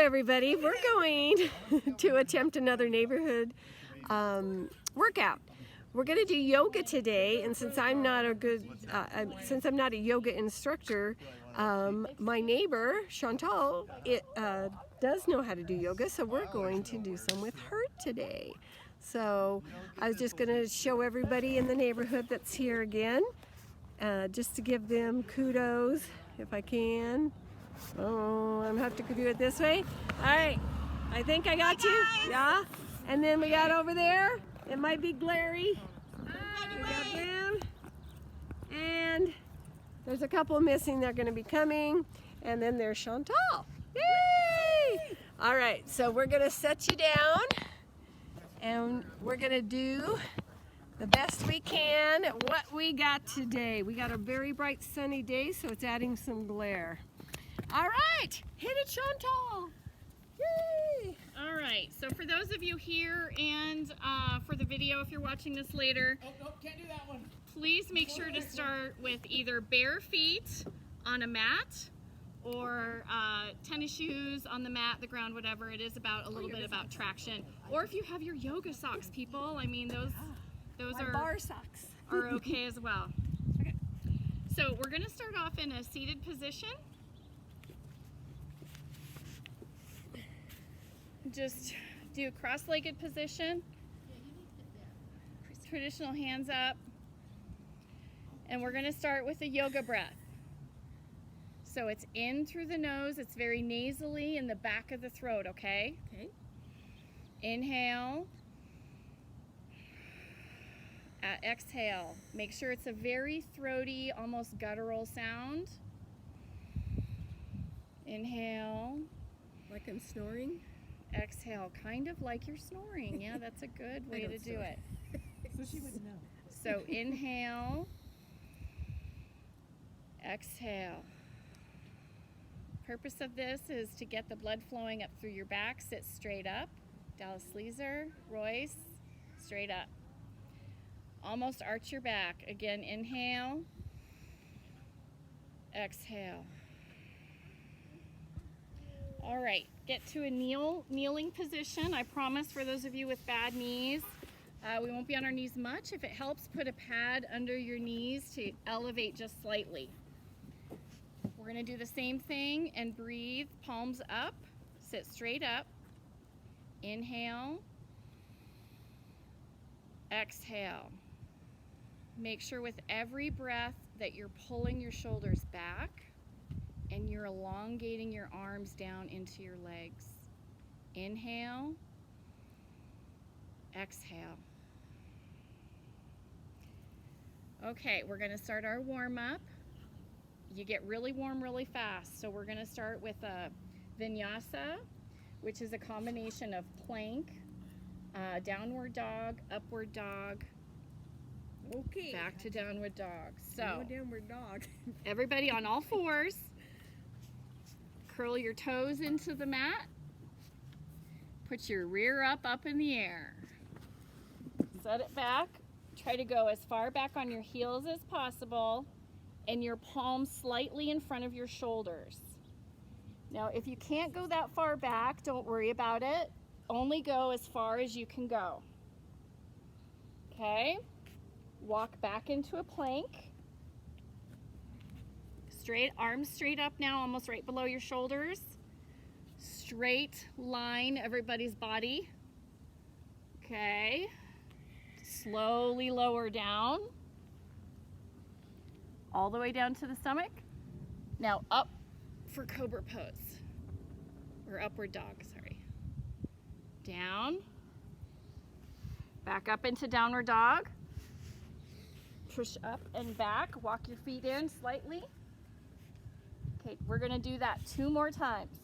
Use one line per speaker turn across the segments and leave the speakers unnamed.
everybody. We're going to attempt another neighborhood workout. We're going to do yoga today, and since I'm not a yoga instructor, my neighbor Chantal does know how to do yoga, so we're going to do some with her today. So I was just going to show everybody in the neighborhood that's here again, just to give them kudos if I can. Oh, I'm gonna have to do it this way. All right, I think I got you. Yeah, and then we got over there. It might be glary. We got them, and there's a couple missing. They're going to be coming, and then there's Chantal. Yay! All right, so we're going to set you down, and we're going to do the best we can at what we got today. We got a very bright sunny day, so it's adding some glare. All right, hit it, Chantal. Yay!
All right, so for those of you here and for the video, if you're watching this later,
can't do that one.
Please make sure to start with either bare feet on a mat or tennis shoes on the mat, the ground, whatever. It is about a little bit about traction. Or if you have your yoga socks, people, I mean those
My
are
bar socks.
are okay as well.
Okay.
So we're going to start off in a seated position. Just do a cross-legged position. Traditional hands up. And we're going to start with a yoga breath. So it's in through the nose. It's very nasally in the back of the throat, okay?
Okay.
Inhale. Exhale. Make sure it's a very throaty, almost guttural sound. Inhale.
Like I'm snoring?
Exhale, kind of like you're snoring. Yeah, that's a good way to do it.
So she wouldn't know.
So inhale, exhale. Purpose of this is to get the blood flowing up through your back. Sit straight up. Dallas Leeser, Royce, straight up. Almost arch your back. Again, inhale, exhale. All right, get to a kneeling position. I promise for those of you with bad knees, we won't be on our knees much. If it helps, put a pad under your knees to elevate just slightly. We're gonna do the same thing and breathe, palms up, sit straight up. Inhale, exhale. Make sure with every breath that you're pulling your shoulders back and you're elongating your arms down into your legs. Inhale, exhale. Okay, we're gonna start our warm-up. You get really warm really fast, so we're gonna start with a vinyasa, which is a combination of plank, downward dog, upward dog,
Okay.
back to downward dog. So,
No downward dog.
everybody on all fours, curl your toes into the mat, put your rear up in the air. Set it back, try to go as far back on your heels as possible and your palms slightly in front of your shoulders. Now, if you can't go that far back, don't worry about it. Only go as far as you can go. Okay? Walk back into a plank. Straight, arms straight up now, almost right below your shoulders. Straight line everybody's body. Okay. Slowly lower down. All the way down to the stomach. Now up for cobra pose. Or upward dog, sorry. Down. Back up into downward dog. Push up and back. Walk your feet in slightly. Okay, we're gonna do that 2 more times.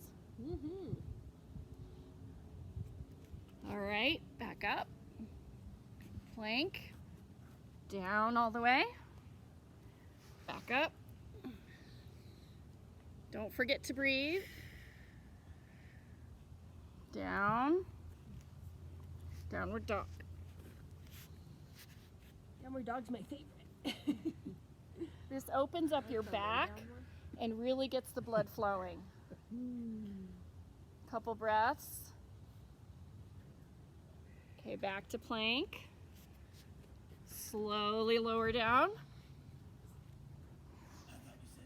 All right, back up. Plank. Down all the way. Back up. Don't forget to breathe. Down. Downward dog.
Downward dog's my favorite.
This opens up your back and really gets the blood flowing. Couple breaths. Okay, back to plank. Slowly lower down.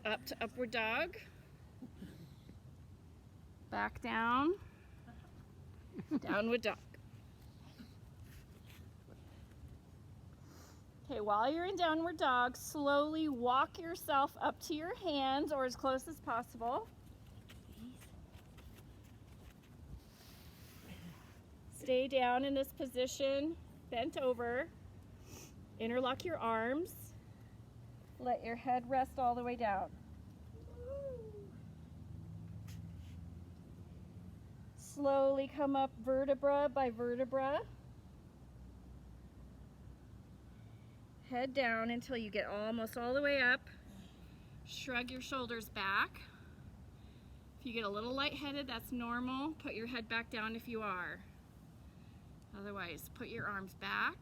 Up to upward dog. Back down. Downward dog. Okay, while you're in downward dog, slowly walk yourself up to your hands or as close as possible. Stay down in this position, bent over. Interlock your arms. Let your head rest all the way down. Slowly come up vertebra by vertebra. Head down until you get almost all the way up. Shrug your shoulders back. If you get a little lightheaded, that's normal. Put your head back down if you are. Otherwise, put your arms back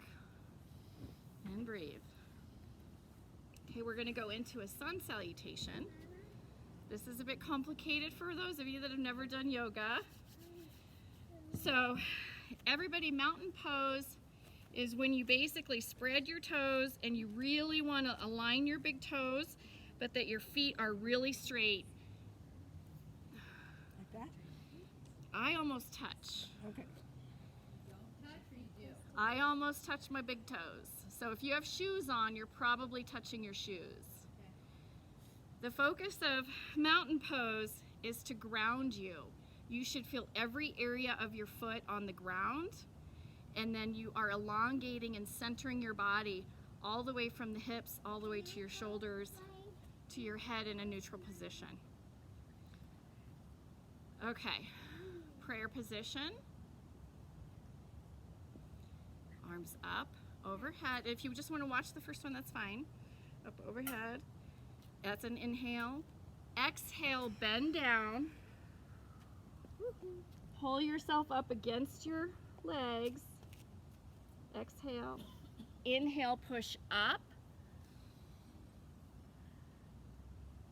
and breathe. Okay, we're going to go into a sun salutation. This is a bit complicated for those of you that have never done yoga. So, everybody, mountain pose is when you basically spread your toes and you really want to align your big toes, but that your feet are really straight.
Like that?
I almost touch.
Okay.
I almost touch my big toes. So if you have shoes on, you're probably touching your shoes. The focus of mountain pose is to ground you. You should feel every area of your foot on the ground, and then you are elongating and centering your body all the way from the hips, all the way to your shoulders, to your head in a neutral position. Okay, prayer position. Arms up, overhead. If you just want to watch the first one, that's fine. Up overhead. That's an inhale. Exhale, bend down. Pull yourself up against your legs. Exhale. Inhale, push up.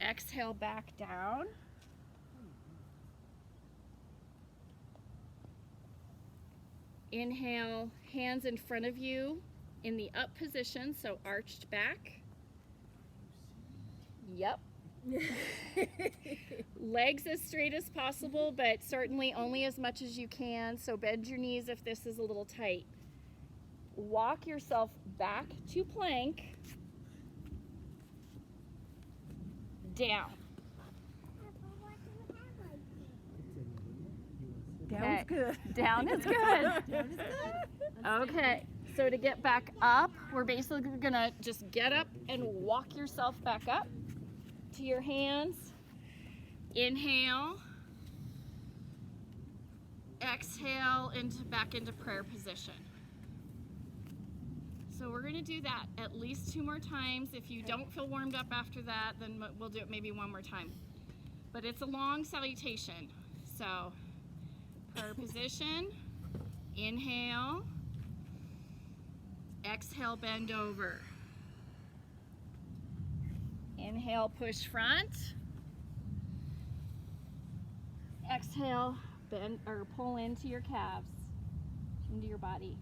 Exhale, back down. Inhale, hands in front of you in the up position, so arched back. Yep. Legs as straight as possible, but certainly only as much as you can, so bend your knees if this is a little tight. Walk yourself back to plank. Down.
Down's good.
Down is good.
Down is good.
Okay, so to get back up, we're basically gonna just get up and walk yourself back up to your hands. Inhale. Exhale back into prayer position. So we're gonna do that at least 2 more times. If you don't feel warmed up after that, then we'll do it maybe 1 more time. But it's a long salutation. So prayer position, inhale, exhale, bend over. Inhale, push front. Exhale, bend or pull into your calves, into your body.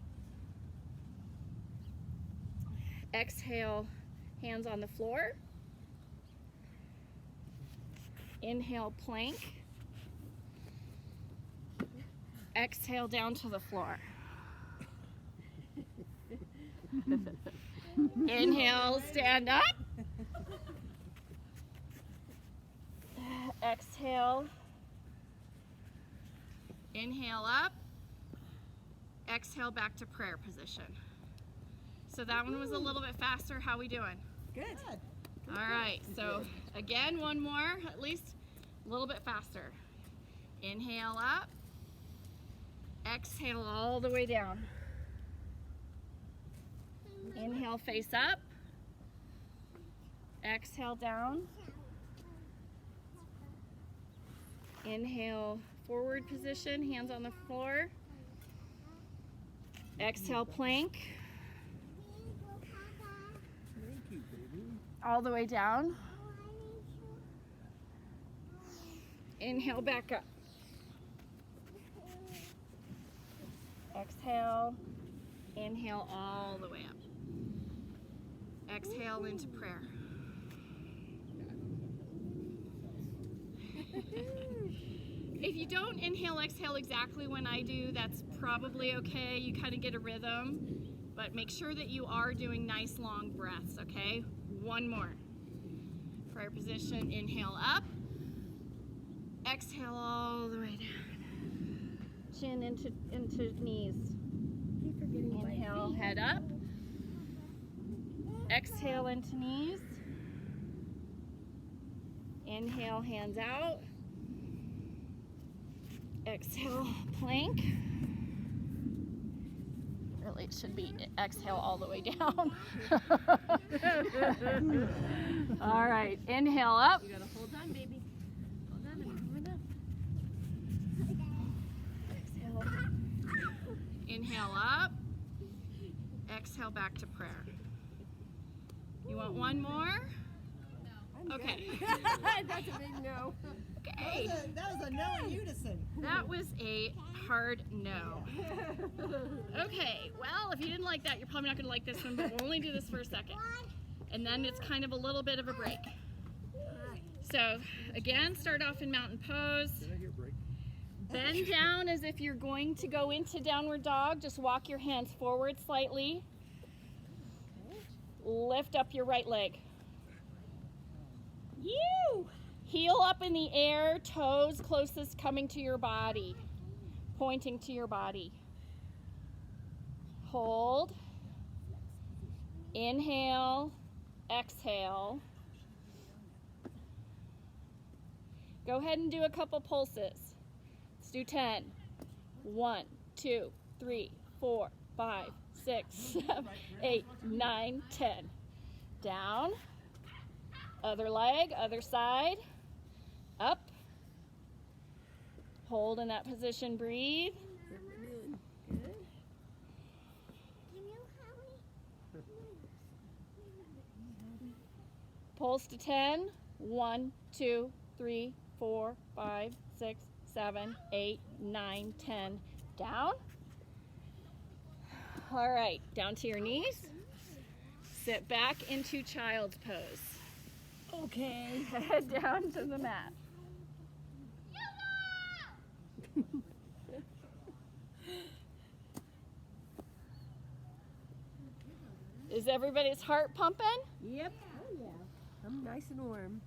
Exhale, hands on the floor. Inhale, plank. Exhale, down to the floor. Inhale, stand up. Exhale. Inhale up. Exhale back to prayer position. So that one was a little bit faster. How we doing?
Good.
All right, so again, 1 more, at least a little bit faster. Inhale up. Exhale all the way down. Inhale, face up. Exhale down. Inhale, forward position, hands on the floor. Exhale, plank. All the way down. Inhale, back up. Exhale. Inhale all the way up. Exhale into prayer. If you don't inhale, exhale exactly when I do, that's probably okay. You kind of get a rhythm, but make sure that you are doing nice long breaths, okay? One more. Prayer position, inhale up. Exhale all the way down. Chin into knees.
Keep forgetting my
Inhale, head up. Exhale into knees. Inhale, hands out. Exhale, plank. Really, it should be exhale all the way down. All right, inhale up.
You gotta hold on, baby. Hold on, I'm coming up.
Exhale. Inhale up. Exhale back to prayer. You want one more? Okay.
That's a big no.
Okay.
That was a no in unison.
That was a hard no. Okay, well, if you didn't like that, you're probably not going to like this one, but we'll only do this for a second. And then it's kind of a little bit of a break. So, again, start off in mountain pose. Bend down as if you're going to go into downward dog. Just walk your hands forward slightly. Lift up your right leg. You! Heel up in the air, toes closest coming to your body, pointing to your body. Hold. Inhale, exhale. Go ahead and do a couple pulses. Let's do 10. 1, 2, 3, 4, 5, 6, 7, 8, 9, 10. Down. Other leg, other side. Up. Hold in that position, breathe. Pulse to 10. 1, 2, 3, 4, 5, 6, 7, 8, 9, 10. Down. All right, down to your knees. Sit back into child's pose.
Okay.
Head down to the mat. Is everybody's heart pumping?
Yep. Oh yeah. I'm nice and warm.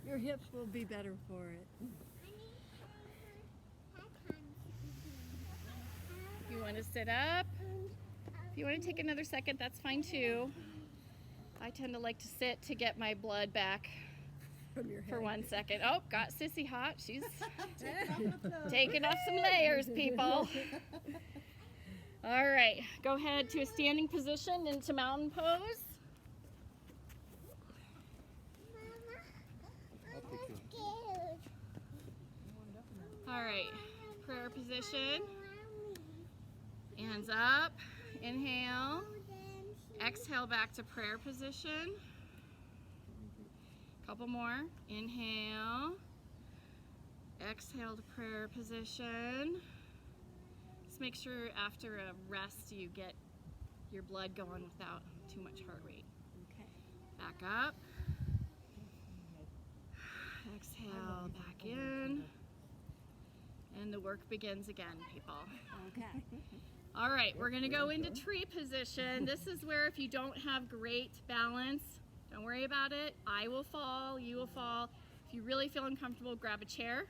Your hips will be better for it.
If you want to sit up, if you want to take another second, that's fine too. I tend to like to sit to get my blood back
From your head.
for 1 second. Oh, got Sissy hot. She's taking off some layers, people. All right, go ahead to a standing position into mountain pose. All right, prayer position. Hands up. Inhale. Exhale back to prayer position. Couple more. Inhale. Exhale to prayer position. Just make sure after a rest you get your blood going without too much heart rate.
Okay.
Back up. Exhale back in. And the work begins again, people.
Okay.
All right, we're gonna go into tree position. This is where if you don't have great balance, don't worry about it. I will fall, you will fall. If you really feel uncomfortable, grab a chair.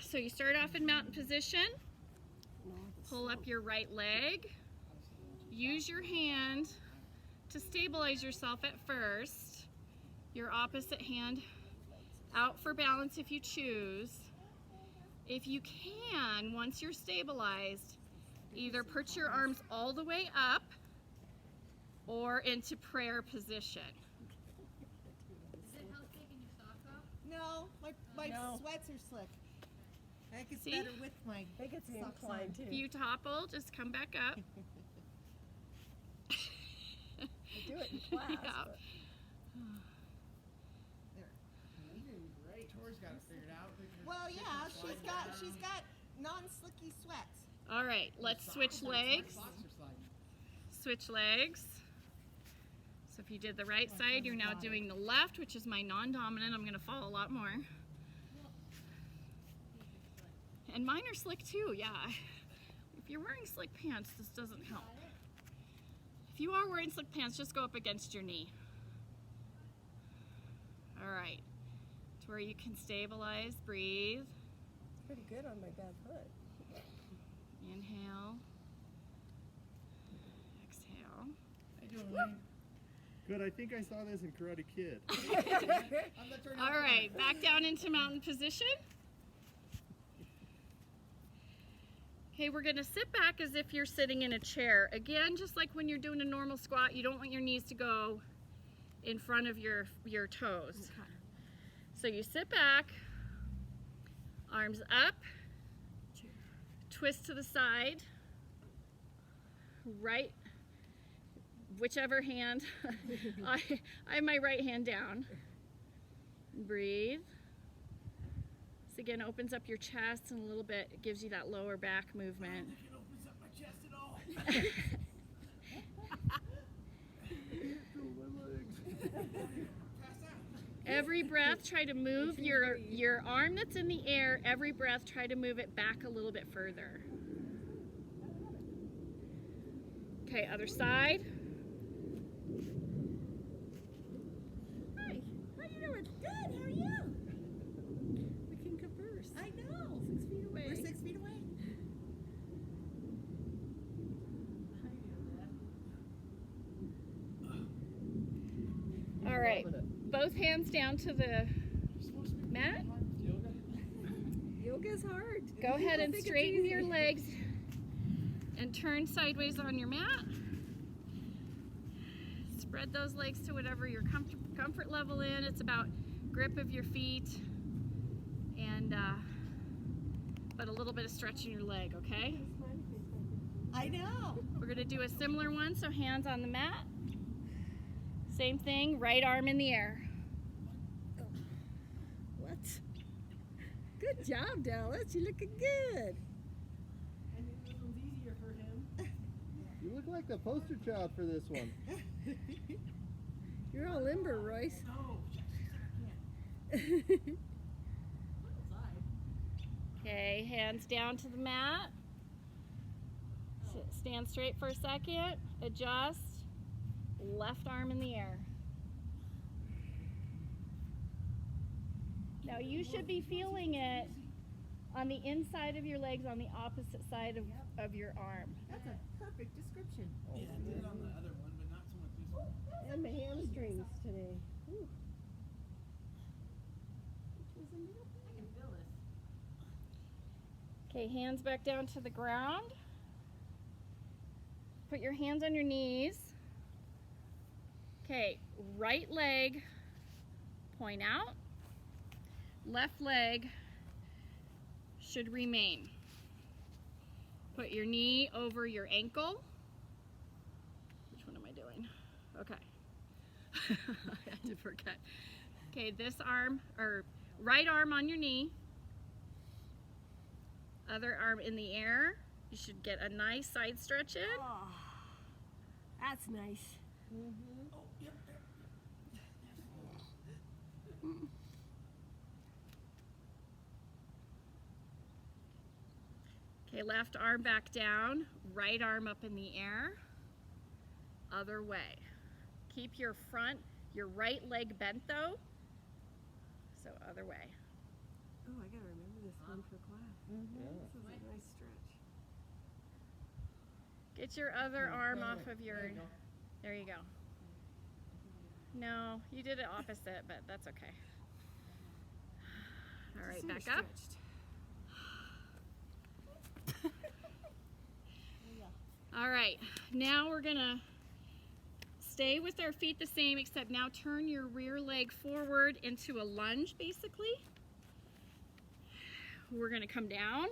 So you start off in mountain position. Pull up your right leg. Use your hand to stabilize yourself at first. Your opposite hand out for balance if you choose. If you can, once you're stabilized, either put your arms all the way up or into prayer position.
Does it help taking your socks off?
No, my
No.
sweats are slick. I think it's
See?
better with my
I think it's the
socks
incline
on.
too.
If you topple, just come back up.
I do it in class.
Yeah.
but-
Tori's got it figured out.
Well, yeah, she's got non-slicky sweats.
All right, let's switch legs.
Socks are sliding.
Switch legs. So if you did the right side, you're now doing the left, which is my non-dominant. I'm going to fall a lot more. And mine are slick too, yeah. If you're wearing slick pants, this doesn't help. If you are wearing slick pants, just go up against your knee. All right, to where you can stabilize, breathe.
It's pretty good on my bad foot.
Inhale. Exhale.
How you doing, Lane?
Good, I think I saw this in Karate Kid.
I'm the turn
All right, back down into mountain position. Okay, we're gonna sit back as if you're sitting in a chair. Again, just like when you're doing a normal squat, you don't want your knees to go in front of your toes.
Okay.
So you sit back, arms up, twist to the side, right, whichever hand. I have my right hand down. Breathe. This again opens up your chest and a little bit, it gives you that lower back movement.
It opens up my chest at all.
Every breath, try to move your arm that's in the air. Every breath, try to move it back a little bit further. Okay, other side.
Hi. How you doing? Good. How are you? We can converse. I know. 6 feet away.
We're 6 feet away.
All right, both hands down to the mat.
Yoga's hard.
Go ahead and
Think it's
straighten your
easy.
legs and turn sideways on your mat. Spread those legs to whatever your comfort level in. It's about grip of your feet and but a little bit of stretch in your leg, okay?
I know.
We're gonna do a similar one, so hands on the mat. Same thing, right arm in the air.
What? Good job, Dallas. You're looking good.
I knew this one's easier for him.
You look like the poster child for this one.
You're all limber, Royce.
No, I can't.
Okay, hands down to the mat. Stand straight for a second, adjust, left arm in the air. Now you should be feeling it on the inside of your legs on the opposite side of your arm.
That's a perfect description.
Yeah, I did it on the other one, but not so much this one.
And my hamstrings today. Ooh.
I can feel this.
Okay, hands back down to the ground. Put your hands on your knees. Okay, right leg, point out. Left leg should remain. Put your knee over your ankle. Which one am I doing? Okay. I had to forget. Okay, this arm, or right arm on your knee. Other arm in the air. You should get a nice side stretch in.
Oh, that's nice.
Oh, yep, there.
Okay, left arm back down, right arm up in the air. Other way. Keep your right leg bent though. So other way.
Oh, I gotta remember this one for class. This is a nice stretch.
Get your other arm
Wait,
off
wait,
of your,
there you go.
there you go. No, you did it opposite, but that's okay. All right, back up. All right, now we're gonna stay with our feet the same, except now turn your rear leg forward into a lunge, basically. We're gonna come down.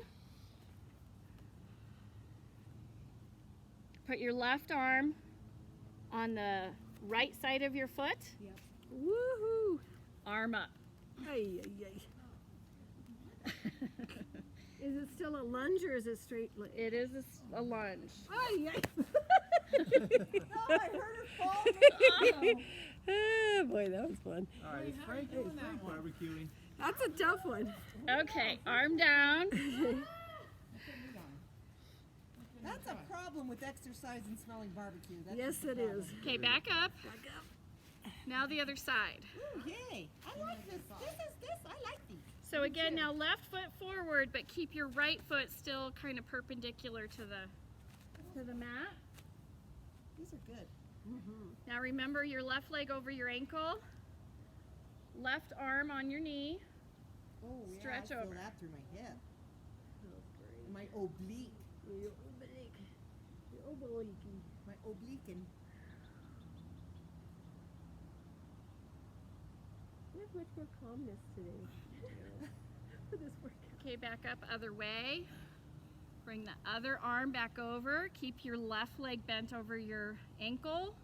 Put your left arm on the right side of your foot.
Woohoo!
Arm up.
Ay, ay, ay.
Is it still a lunge or is it straight leg?
It is a lunge.
Oh, yeah.
Oh, I heard her fall.
Oh, boy, that was fun.
All right, is Frank barbecuing?
That's a tough one.
Okay, arm down.
That's a problem with exercise and smelling barbecue. That's
Yes,
just a
it
problem.
is.
Okay, back up. Now the other side.
Ooh, yay. I like this. I like these.
So again, now left foot forward, but keep your right foot still kind of perpendicular to the mat.
These are good.
Now remember your left leg over your ankle, left arm on your knee.
Oh, yeah,
Stretch
I feel
over.
that through my hip. My oblique. My oblique.
We have much more calmness today. For this workout.
Okay, back up other way. Bring the other arm back over. Keep your left leg bent over your ankle.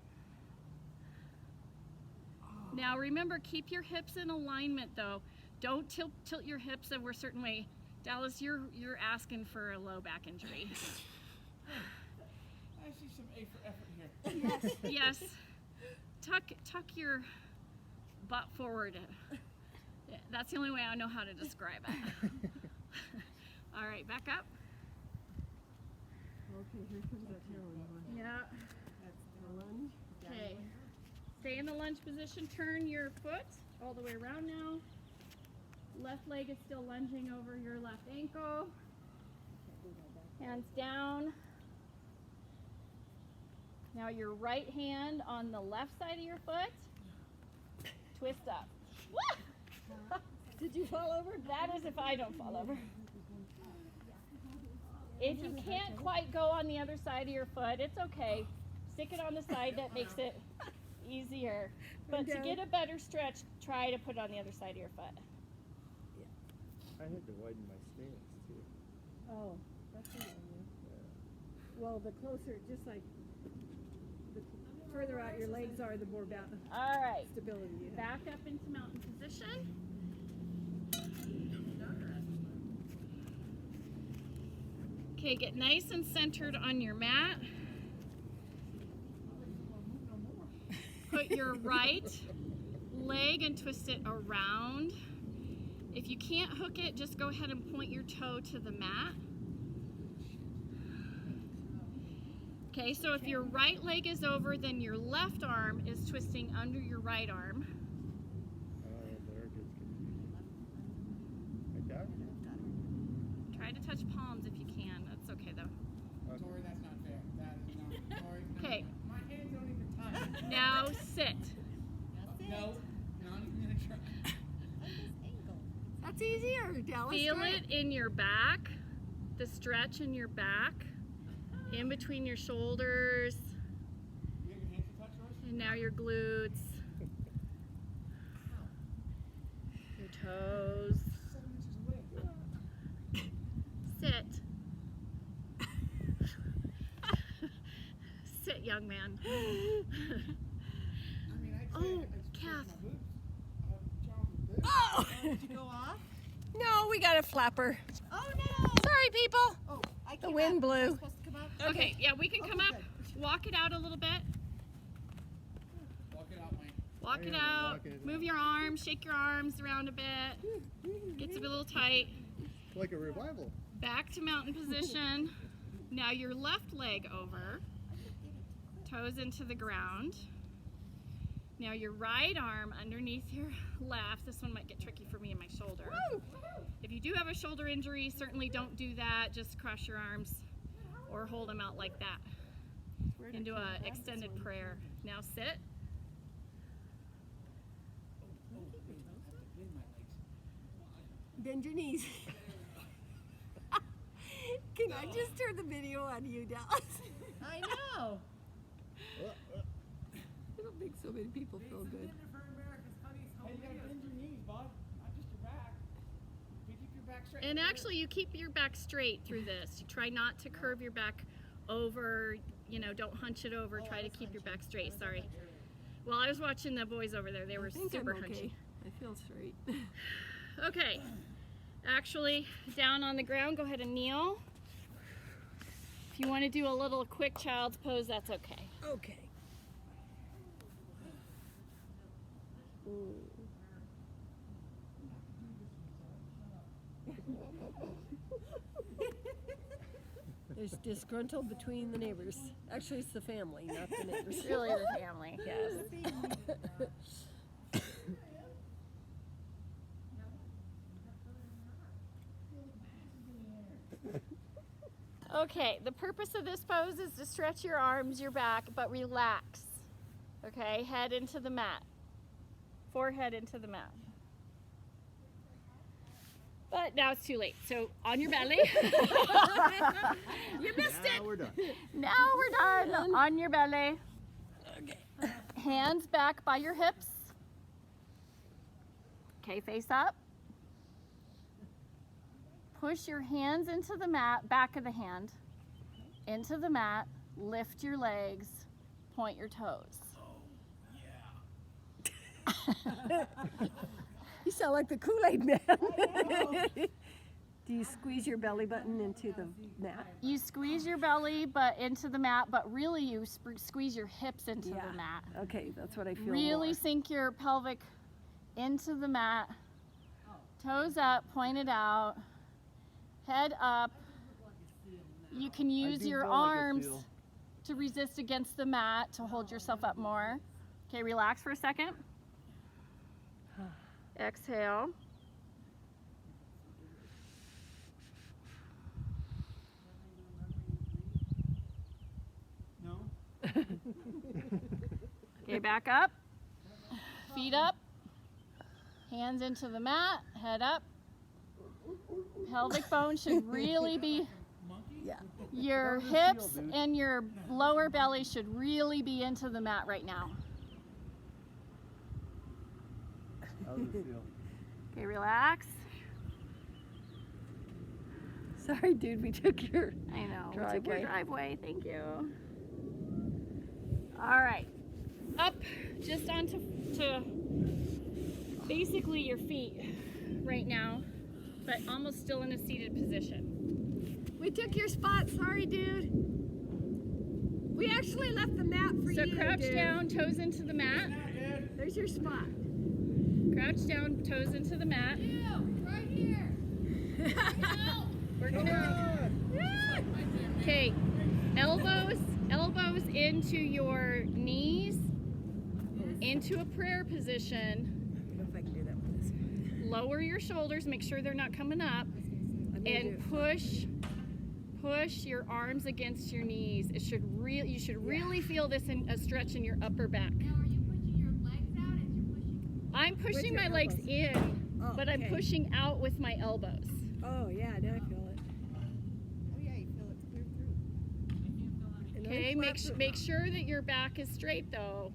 Now remember, keep your hips in alignment though. Don't tilt your hips over a certain way. Dallas, you're asking for a low back injury.
I see some A for effort here.
Yes. Tuck your butt forward. That's the only way I know how to describe it. All right, back up.
Okay, here comes that tail one.
Yeah.
A lunge.
Okay. Stay in the lunge position. Turn your foot all the way around now. Left leg is still lunging over your left ankle. Hands down. Now your right hand on the left side of your foot. Twist up.
Did you fall over?
That is if I don't fall over. If you can't quite go on the other side of your foot, it's okay. Stick it on the side, that makes it easier. But to get a better stretch, try to put it on the other side of your foot.
I had to widen my stance too.
Oh, that's a good idea. Well, the closer, just like the further out your legs are, the more
All right,
stability you have.
back up into mountain position. Okay, get nice and centered on your mat. Put your right leg and twist it around. If you can't hook it, just go ahead and point your toe to the mat. Okay, so if your right leg is over, then your left arm is twisting under your right arm.
Oh, there it gets confusing. Like that?
Try to touch palms if you can. That's okay though.
Tori, that's not fair. That is not. Tori, no.
Okay.
My hands don't even touch.
Now sit.
No, not even gonna try.
That's easier, Dallas.
Feel
try
it in your back, the stretch in your back, in between your shoulders,
You have your hands to touch, Royce?
and now your glutes, your toes.
7 inches away.
Sit. Sit, young man.
I mean, I'd say
Oh,
it's
calf.
my boobs. Charles' boobs.
Oh!
Did you go off?
No, we got a flapper.
Oh no!
Sorry, people.
Oh, I
The
came
wind
up.
blew.
Am I supposed to come up?
Okay, yeah, we can come
Okay,
up, walk it out a little bit.
Walk it out, Wayne.
Walk it
Yeah,
out,
walk it
move
out.
your arms, shake your arms around a bit. Gets a little tight.
Like a revival.
Back to mountain position. Now your left leg over, toes into the ground. Now your right arm underneath your left. This one might get tricky for me in my shoulder. If you do have a shoulder injury, certainly don't do that. Just cross your arms or hold them out like that into a extended prayer. Now sit.
Bend your knees. Can I just turn the video on you, Dallas?
I know.
It'll make so many people feel good.
For America's funniest home hey, you gotta bend your knees, bud. Not just your back. If you keep your back straight.
And actually, you keep your back straight through this. You try not to curve your back over, you know, don't hunch it over. Try to keep your back straight. Sorry. Well, I was watching the boys over there. They were
I think
super
I'm okay.
hunchy.
I feel straight.
Okay. Actually, down on the ground, go ahead and kneel. If you want to do a little quick child's pose, that's okay.
Okay. There's disgruntled between the neighbors. Actually, it's the family, not the neighbors.
It's really the family, yes. Okay, the purpose of this pose is to stretch your arms, your back, but relax. Okay, head into the mat. Forehead into the mat. But now it's too late. So on your belly. You missed
Now
it.
we're done.
Now we're done. On your belly.
Okay.
Hands back by your hips. Okay, face up. Push your hands into the mat, back of the hand, into the mat, lift your legs, point your toes.
You sound like the Kool-Aid man. Do you squeeze your belly button into the mat?
You squeeze your belly but into the mat, but really you squeeze your hips into
Yeah.
the mat.
Okay, that's what I feel
Really
more.
sink your pelvic into the mat. Toes up, point it out. Head up. You can use your arms to resist against the mat to hold yourself up more. Okay, relax for a second. Exhale.
No?
Okay, back up. Feet up. Hands into the mat. Head up. Pelvic bone should really be,
Yeah.
your hips and your lower belly should really be into the mat right now.
How does it feel?
Okay, relax.
Sorry, dude, we took your
I know.
Driveway.
Driveway. Thank you. All right. Up just onto basically your feet right now, but almost still in a seated position.
We took your spot. Sorry, dude. We actually left the mat for
So
you.
crouch
dude.
down, toes into the mat.
There's your spot.
Crouch down, toes into the mat.
Right here.
We're gonna. Okay, elbows into your knees, into a prayer position.
I don't know if I can do that with this one.
Lower your shoulders, make sure they're not coming up,
I'm gonna
and push your arms against your knees. You should really feel this in a stretch in your upper back.
Now, are you pushing your legs out as you're pushing?
I'm pushing
your
my legs
elbows.
in,
Oh,
but I'm
okay.
pushing out with my elbows.
Oh yeah, now I feel it.
Oh yeah, you feel it clear through.
And
Okay,
I'm
make
flat-footed.
sure that your back is straight though.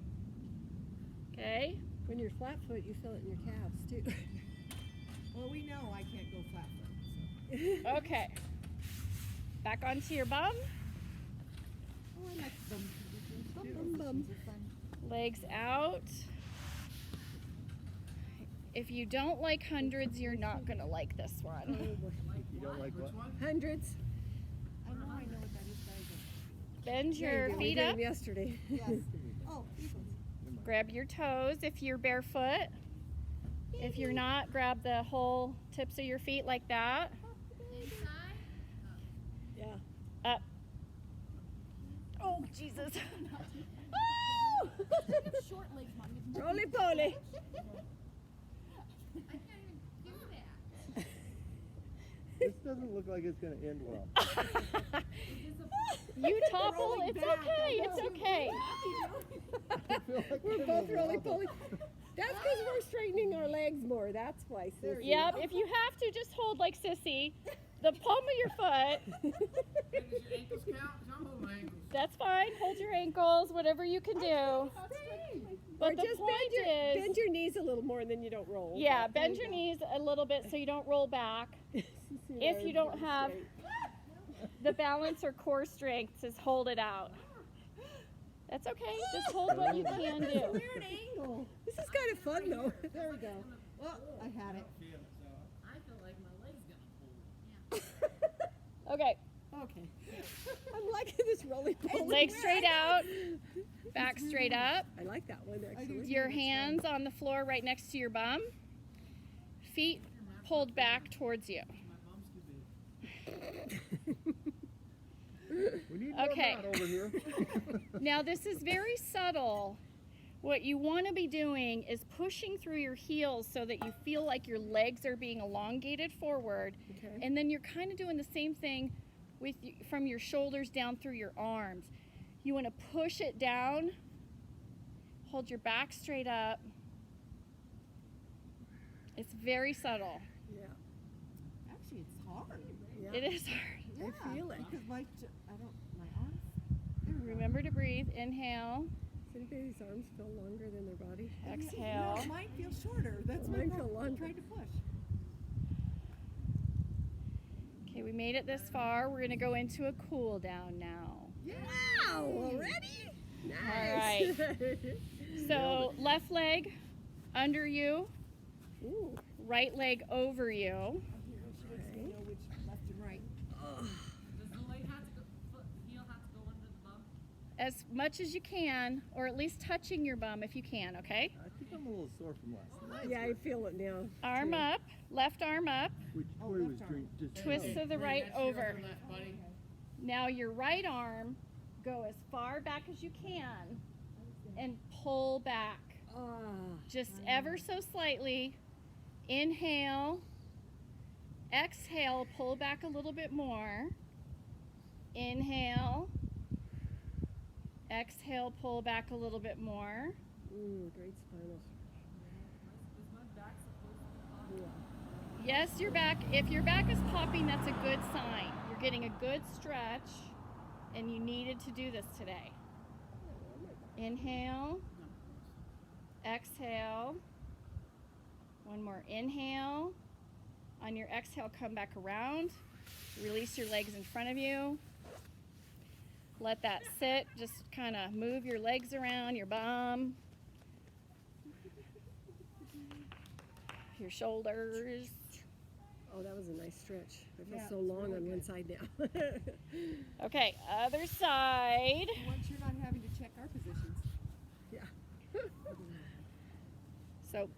Okay.
When you're flat foot, you feel it in your calves too.
Well, we know I can't go flat foot. So.
Okay. Back onto your bum.
Oh, I like bum positions too.
Bum, bum.
Those are fun.
Legs out. If you don't like hundreds, you're not gonna like this one.
You don't like what?
Hundreds.
I know what that is, but I
Bend your
we
feet
did
up.
them yesterday.
don't. Yes. Oh, these ones.
Grab your toes if you're barefoot. If you're not, grab the whole tips of your feet like that.
Inside?
Yeah.
Up. Oh, Jesus.
Short legs, Mom.
Roly poly.
I can't even do that.
This doesn't look like it's going to end well.
You topple,
Rolling
it's
back,
okay,
I
it's
know.
okay.
I feel like
We're
I'm
both
a
roly
wobble.
poly. That's because we're straightening our legs more. That's why, Sissy.
Yep, if you have to, just hold like Sissy. The palm of your foot.
Does your ankles count? 'Cause I'm holding my ankles.
That's fine. Hold your ankles, whatever you can do.
Or
But the
just
point is,
bend your knees a little more and then you don't roll.
yeah, bend your knees a little bit so you don't roll back. If you don't have the balance or core strength, just hold it out. That's okay. Just hold what you can do.
Weird angle.
This is kind of fun though.
There we go. Well, I had it.
Feel it, so.
I feel like my legs
Okay,
Okay.
I'm liking this roly poly.
legs straight out, back straight up.
I like that one actually.
Your hands on the floor right next to your bum. Feet pulled back towards you.
We need
Okay.
more mat over here.
Now this is very subtle. What you want to be doing is pushing through your heels so that you feel like your legs are being elongated forward.
Okay.
And then you're kind of doing the same thing with from your shoulders down through your arms. You want to push it down. Hold your back straight up. It's very subtle.
Yeah.
Actually, it's hard.
Yeah.
It is hard.
Yeah,
I feel it.
Because my arms. There we go.
Remember to breathe. Inhale.
Does anybody's arms feel longer than their body?
Exhale.
No, mine feels shorter. That's
Mine
my
feel
problem. I'm
longer.
trying to push.
Okay, we made it this far. We're going to go into a cool down now.
Wow! Already?
All
Nice.
So left leg under you,
Ooh.
right leg over you.
She makes me know which left and right.
Does the leg have to go, heel have to go under the bum?
As much as you can, or at least touching your bum if you can, okay?
I think I'm a little sore from last night.
Yeah, I feel it now.
Arm
too.
up, left arm up,
Which
Oh,
boy
left
was
arm.
drink just
twist
oh.
to the right
That's your
over.
other left, buddy.
Now your right arm, go as far back as you can and pull back.
Ah.
Just ever so slightly. Inhale. Exhale, pull back a little bit more. Inhale. Exhale, pull back a little bit more.
Great spinal.
Is my back supposed to be on?
Yes, your back. If your back is popping, that's a good sign. You're getting a good stretch, and you needed to do this today. Inhale. Exhale. One more inhale. On your exhale, come back around. Release your legs in front of you. Let that sit. Just kind of move your legs around, your bum, your shoulders.
Oh, that was a nice stretch. I feel
Yeah,
so
it's
long
really
on one
good.
side now.
Okay, other side.
Once you're not having to check our positions.
Yeah.
So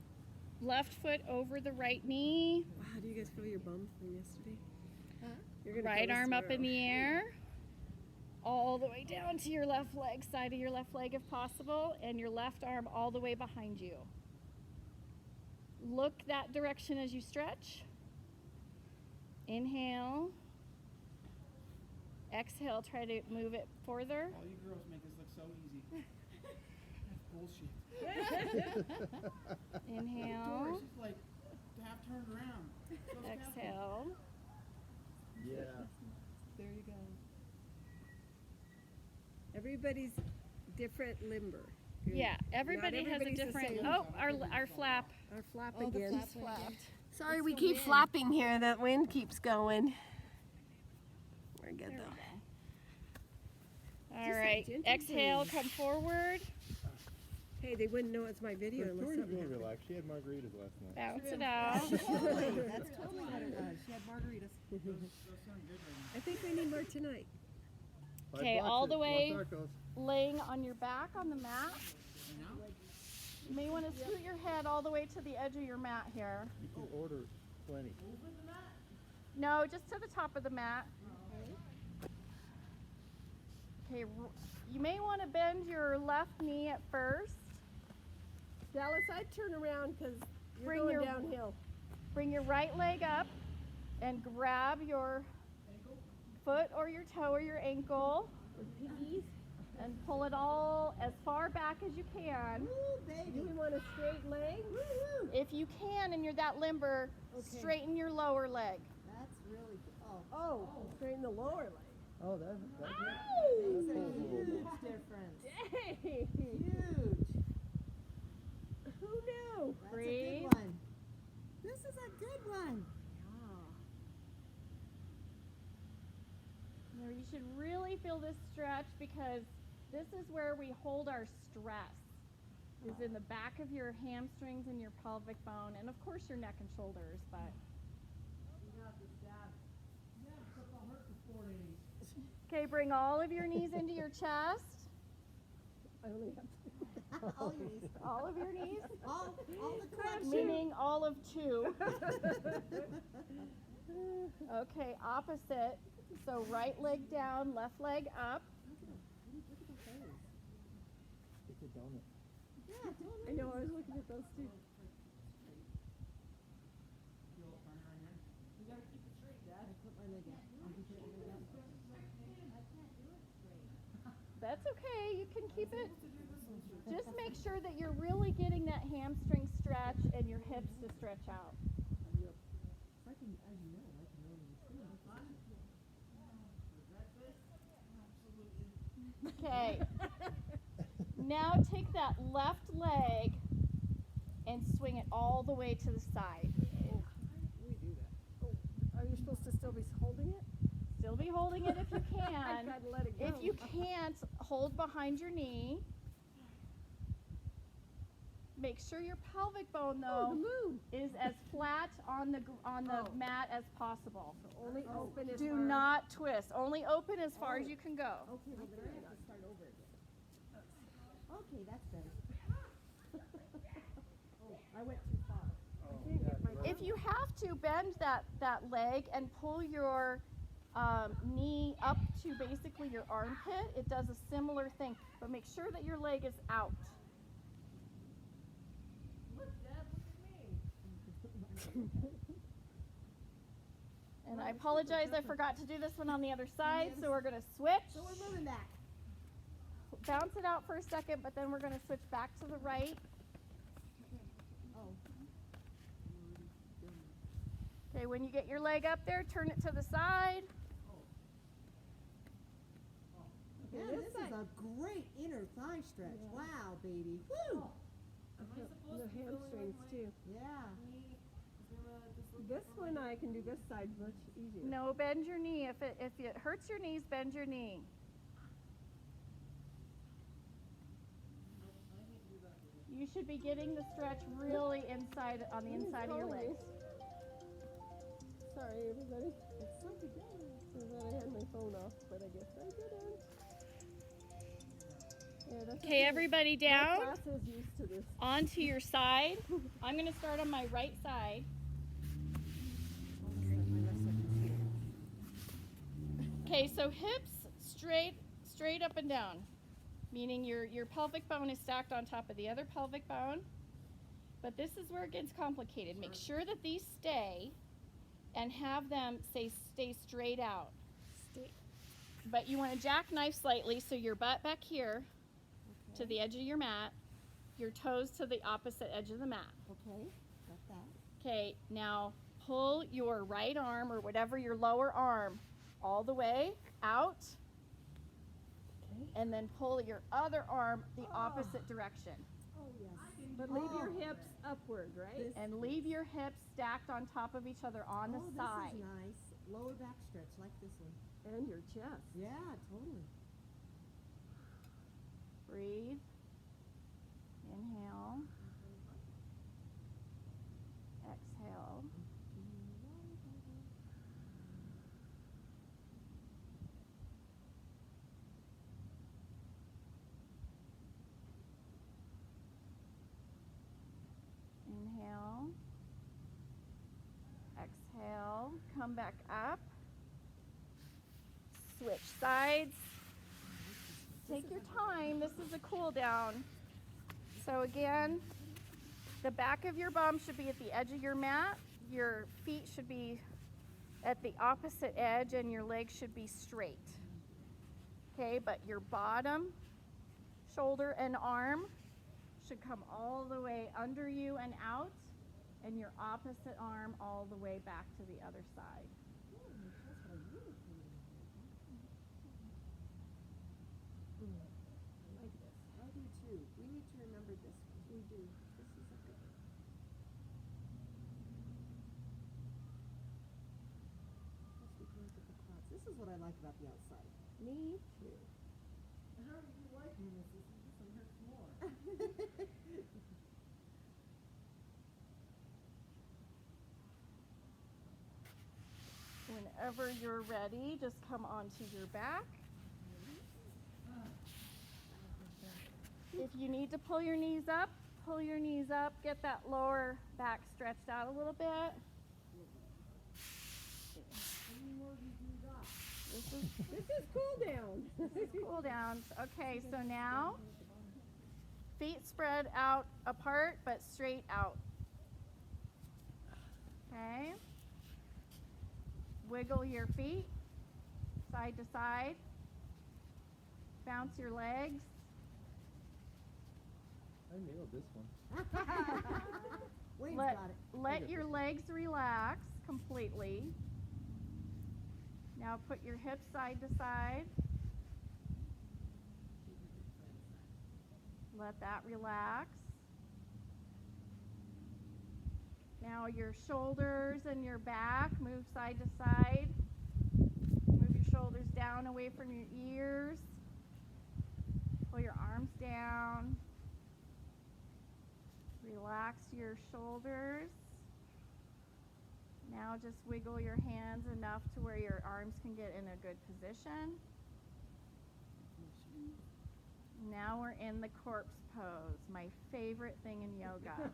left foot over the right knee,
Wow, do you guys feel your bum from yesterday?
Huh?
You're gonna
right
feel this
arm up in
tomorrow.
the air, all the way down to your left leg, side of your left leg if possible, and your left arm all the way behind you. Look that direction as you stretch. Inhale. Exhale, try to move it further.
All you girls make this look so easy. That's bullshit.
Inhale.
Doris is like half turned around. So careful.
Exhale.
Yeah.
There you go.
Everybody's different limber. Good.
Yeah, everybody has a
everybody's the
different.
same.
Oh, our flap.
Our flap
Oh, the
again.
flap went
Flapped.
again.
Sorry,
It's
we
the
keep
wind.
flapping here. That wind keeps going. We're good
There we
though.
All
Just a
right.
gentle
Exhale,
breeze.
come forward.
Hey, they wouldn't know it's my video
But
unless
Tori's
something
more
happened.
relaxed. She had margaritas last night.
Bounce it out.
Totally. That's totally what it was. She had margaritas.
Those sound good right now.
I think we need more tonight.
Five
Okay, all the
boxes,
way.
Los Arcos.
Laying on your back on the mat.
You know?
You may want to scoot your head all the way to the edge of your mat here.
You can order plenty.
No, just to the top of the mat. Okay, you may want to bend your left knee at first.
Dallas, I'd turn around because you're
Bring
going
your-
downhill.
Bring your right leg up and grab your foot or your toe or your ankle and pull it all as far back as you can.
Ooh, baby.
You want a straight leg?
Woo-hoo.
If you can and you're that limber,
Okay.
straighten your lower leg.
That's really good. Oh.
Oh, straighten the lower leg.
Oh, that's
Makes a huge difference.
Dang!
Huge.
Who knew?
That's
Breathe.
a good one. This is a good one.
Now you should really feel this stretch because this is where we hold our stress. Is in the back of your hamstrings and your pelvic bone, and of course your neck and shoulders. But Okay, bring all of your knees into your chest.
I only have
All your knees.
All of your knees,
All the collection.
meaning all of 2. Okay, opposite. So right leg down, left leg up.
It's a donut.
I know, I was looking at those too.
That's okay, you can keep it. Just make sure that you're really getting that hamstring stretch and your hips to stretch out. Okay. Now take that left leg and swing it all the way to the side.
We do that. Oh, are you supposed to still be holding it?
Still be holding it if you
I've
can.
got to let it go.
If you can't, hold behind your knee. Make sure your pelvic bone
Oh, the
though
moon.
is as flat on the
Oh.
mat as possible.
Only open as
Do
far-
not twist. Only open as far as you can go.
Okay, well, then I have to start over again. Okay, that's better. Oh, I went too far.
I can't get my
If you have to, bend that leg and pull your knee up to basically your armpit. It does a similar thing, but make sure that your leg is out. And I apologize, I forgot to do this one on the other side, so we're gonna switch.
So we're moving back.
Bounce it out for a second, but then we're gonna switch back to the right.
Oh.
Okay, when you get your leg up there, turn it to the side.
Yeah, this is a great inner thigh stretch. Wow, baby. Woo!
the hamstrings too.
Yeah.
This one I can do this side much easier.
No, bend your knee. If it hurts your knees, bend your knee. You should be getting the stretch really inside on the inside of your
calling me.
legs.
Sorry, everybody. It's so together. I thought I had my phone off, but I guess I didn't. Yeah, that's
Okay, everybody
My
down
class is used to this.
onto your side. I'm going to start on my right side. Okay, so hips straight up and down, meaning your pelvic bone is stacked on top of the other pelvic bone. But this is where it gets complicated. Make sure that these stay and have them stay straight out. But you want to jackknife slightly so your butt back here to the edge of your mat, your toes to the opposite edge of the mat.
Okay, got that.
Okay, now pull your right arm or whatever your lower arm all the way out. And then pull your other arm the opposite direction.
Oh, yes.
But leave your hips upward, right?
And leave your hips stacked on top of each other on the side.
This is nice. Lower back stretch like this one.
And your chest.
Yeah, totally.
Breathe. Inhale. Exhale. Inhale. Exhale. Come back up. Switch sides. Take your time. This is a cool down. So again, the back of your bum should be at the edge of your mat. Your feet should be at the opposite edge and your legs should be straight. Okay, but your bottom shoulder and arm should come all the way under you and out, and your opposite arm all the way back to the other side.
Like this. I do too. We need to remember this one. We do. This is a good one. Plus we can look at the quads. This is what I like about the outside.
Me too.
How are you liking this? This one hurts more.
whenever you're ready, just come onto your back. If you need to pull your knees up, pull your knees up. Get that lower back stretched out a little bit.
This is cool down.
Cool down. Okay, so now feet spread out apart but straight out. Okay. Wiggle your feet side to side. Bounce your legs.
I nailed this one.
Wayne's got it.
Let your legs relax completely. Now put your hips side to side. Let that relax. Now your shoulders and your back move side to side. Move your shoulders down away from your ears. Pull your arms down. Relax your shoulders. Now just wiggle your hands enough to where your arms can get in a good position. Now we're in the corpse pose, my favorite thing in yoga.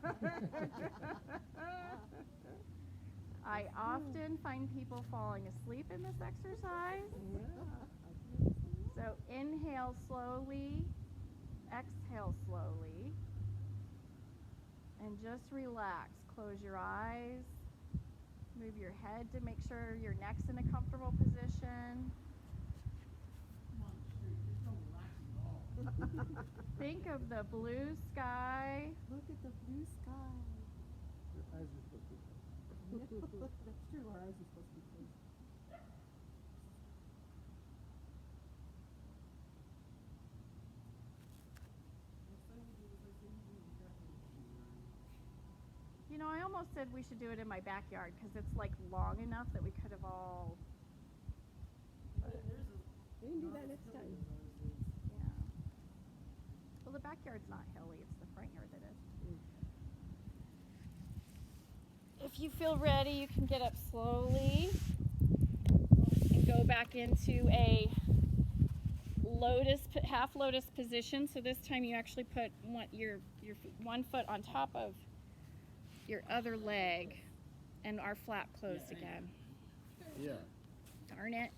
I often find people falling asleep in this exercise. So inhale slowly, exhale slowly, and just relax. Close your eyes. Move your head to make sure your neck's in a comfortable position. Think of the blue sky.
Look at the blue sky.
Your eyes are supposed to be closed.
That's true, our eyes are supposed to be closed.
You know, I almost said we should do it in my backyard because it's like long enough that we could have all.
We can do that next time.
Yeah. Well, the backyard's not hilly, it's the front yard that is. If you feel ready, you can get up slowly and go back into a half lotus position. So this time you actually put your one foot on top of your other leg and our flap closed again.
Yeah.
Darn it.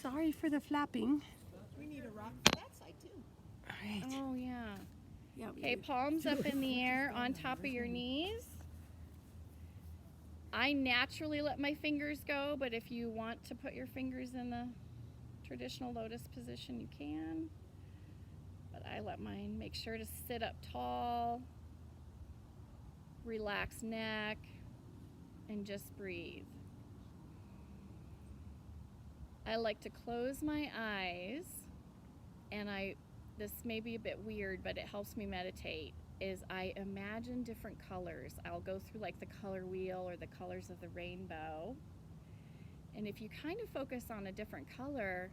Sorry for the flapping.
We need a rock for that side too.
All right.
Oh, yeah.
Yeah, we
Okay,
do.
palms up in the air on top of your knees. I naturally let my fingers go, but if you want to put your fingers in the traditional lotus position, you can. But I let mine. Make sure to sit up tall, relax neck, and just breathe. I like to close my eyes, and this may be a bit weird, but it helps me meditate, is I imagine different colors. I'll go through like the color wheel or the colors of the rainbow. And if you kind of focus on a different color,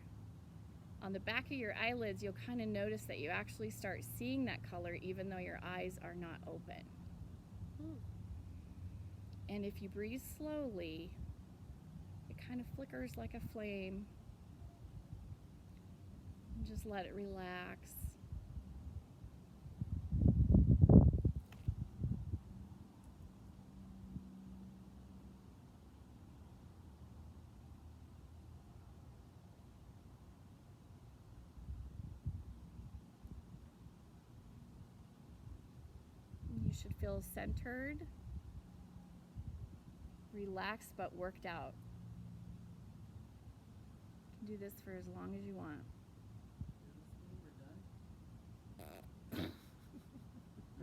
on the back of your eyelids, you'll kind of notice that you actually start seeing that color even though your eyes are not open. And if you breathe slowly, it kind of flickers like a flame. And just let it relax. You should feel centered, relaxed, but worked out. You can do this for as long as you want.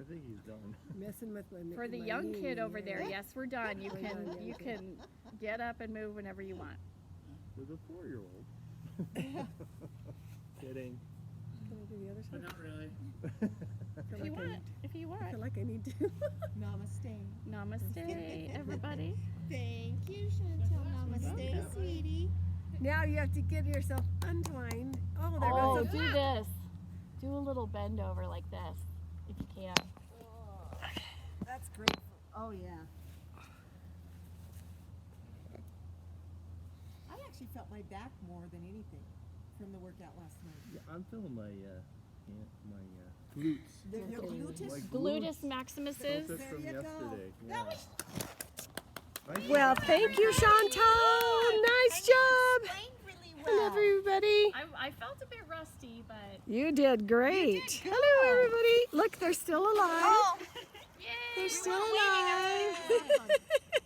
I think he's done.
Messing with my
For the
my
young
knee,
kid over
yeah.
there, yes, we're done. You
We're
can
done, yeah,
you
okay.
can get up and move whenever you want.
For the 4-year-old. Kidding.
Can I do the other
But
side?
not really.
If you want, if you
I
want.
feel like I need to.
Namaste.
Namaste, everybody.
Thank you, Chantel. Namaste, sweetie.
Now you have to get yourself untwined. Oh, there
Oh,
goes the
do this. Do a little bend over like this, if you can.
That's great. Oh, yeah.
actually felt my back more than anything from the workout last night.
Yeah, I'm feeling my glutes.
Your gluteus?
My
Gluteus
glutes.
maximuses.
Felt it
There
from
you go.
yesterday.
That
Yeah. Nice
Well,
job.
thank you, Chantal. Nice job.
Explained really
And
well.
everybody.
I felt a bit rusty, but
You did great. Hello, everybody. Look, they're still alive.
Oh,
They're still
waiting.
alive.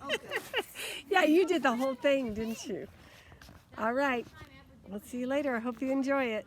Oh, good.
Yeah, you did the whole thing, didn't you? All right. We'll see you later. I hope you enjoy it.